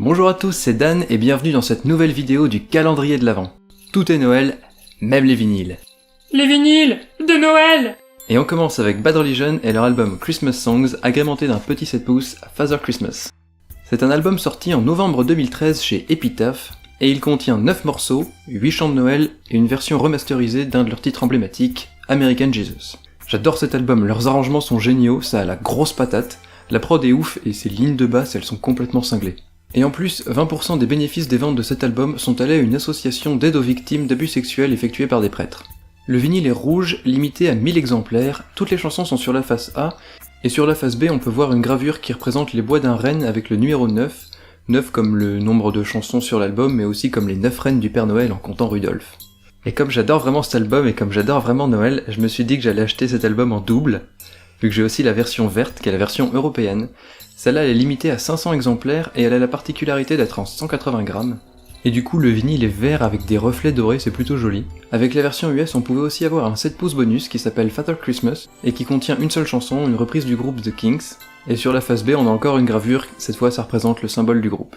Bonjour à tous, c'est Dan et bienvenue dans cette nouvelle vidéo du calendrier de l'Avent. Tout est Noël, même les vinyles. Les vinyles de Noël! Et on commence avec Bad Religion et leur album Christmas Songs agrémenté d'un petit 7 pouces Father Christmas. C'est un album sorti en novembre 2013 chez Epitaph et il contient 9 morceaux, 8 chants de Noël et une version remasterisée d'un de leurs titres emblématiques, American Jesus. J'adore cet album, leurs arrangements sont géniaux, ça a la grosse patate, la prod est ouf et ses lignes de basse elles sont complètement cinglées. Et en plus, 20% des bénéfices des ventes de cet album sont allés à une association d'aide aux victimes d'abus sexuels effectués par des prêtres. Le vinyle est rouge, limité à 1000 exemplaires, toutes les chansons sont sur la face A, et sur la face B on peut voir une gravure qui représente les bois d'un renne avec le numéro 9, 9 comme le nombre de chansons sur l'album, mais aussi comme les 9 rennes du Père Noël en comptant Rudolph. Et comme j'adore vraiment cet album et comme j'adore vraiment Noël, je me suis dit que j'allais acheter cet album en double, vu que j'ai aussi la version verte, qui est la version européenne. Celle-là elle est limitée à 500 exemplaires et elle a la particularité d'être en 180 grammes. Et du coup le vinyle est vert avec des reflets dorés, c'est plutôt joli. Avec la version US on pouvait aussi avoir un 7 pouces bonus qui s'appelle Father Christmas et qui contient une seule chanson, une reprise du groupe The Kinks. Et sur la face B on a encore une gravure, cette fois ça représente le symbole du groupe.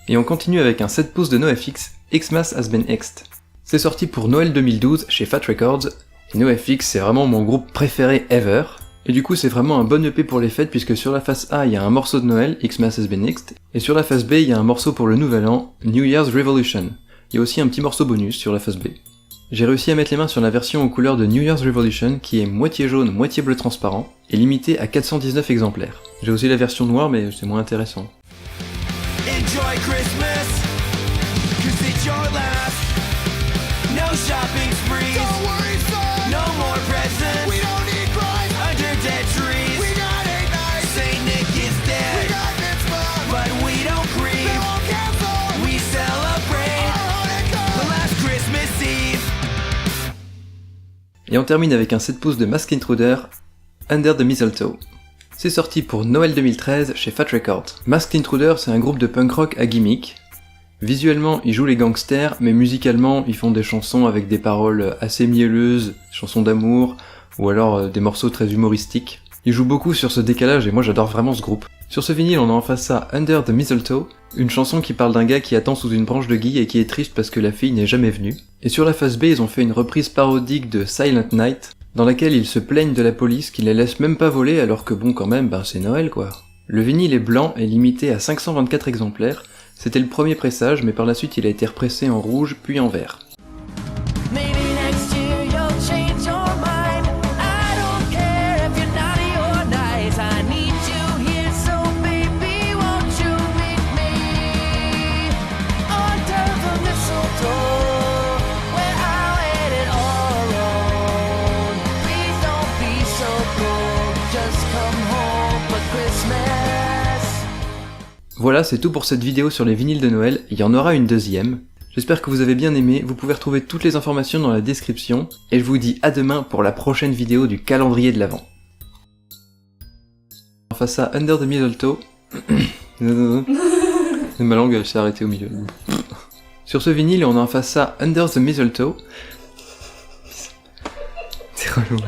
Et on continue avec un 7 pouces de NoFX, Xmas Has Been Xed. C'est sorti pour Noël 2012 chez Fat Records, et NoFX c'est vraiment mon groupe préféré ever, et du coup c'est vraiment un bon EP pour les fêtes puisque sur la face A il y a un morceau de Noël, Xmas Has Been Xed, et sur la face B il y a un morceau pour le nouvel an, New Year's Revolution. Il y a aussi un petit morceau bonus sur la face B. J'ai réussi à mettre les mains sur la version aux couleurs de New Year's Revolution qui est moitié jaune, moitié bleu transparent, et limitée à 419 exemplaires. J'ai aussi la version noire mais c'est moins intéressant. Enjoy Christmas, 'cause it's your last. No shopping sprees. Don't worry, son. No more presents. We don't need Christ. Under dead trees. We got 8 nights. Saint Nick is dead. We got mitzvah. But we don't grieve. They won't cancel. We celebrate the last Christmas Eve. Et on termine avec un 7 pouces de Mask Intruder, Under the Mistletoe. C'est sorti pour Noël 2013 chez Fat Records. Masked Intruder c'est un groupe de punk rock à gimmick. Visuellement ils jouent les gangsters, mais musicalement ils font des chansons avec des paroles assez mielleuses, chansons d'amour, ou alors des morceaux très humoristiques. Ils jouent beaucoup sur ce décalage et moi j'adore vraiment ce groupe. Sur ce vinyle on a en face ça Under the Mistletoe, une chanson qui parle d'un gars qui attend sous une branche de gui et qui est triste parce que la fille n'est jamais venue. Et sur la face B ils ont fait une reprise parodique de Silent Night, dans laquelle ils se plaignent de la police qui les laisse même pas voler alors que bon quand même, c'est Noël quoi. Le vinyle est blanc et limité à 524 exemplaires, c'était le premier pressage mais par la suite il a été repressé en rouge puis en vert. Voilà, c'est tout pour cette vidéo sur les vinyles de Noël, il y en aura une deuxième. J'espère que vous avez bien aimé, vous pouvez retrouver toutes les informations dans la description, et je vous dis à demain pour la prochaine vidéo du calendrier de l'Avent. Face à Under the Mistletoe... Ma langue s'est arrêtée au milieu. Sur ce vinyle, on a en face ça Under the Mistletoe. C'est relou.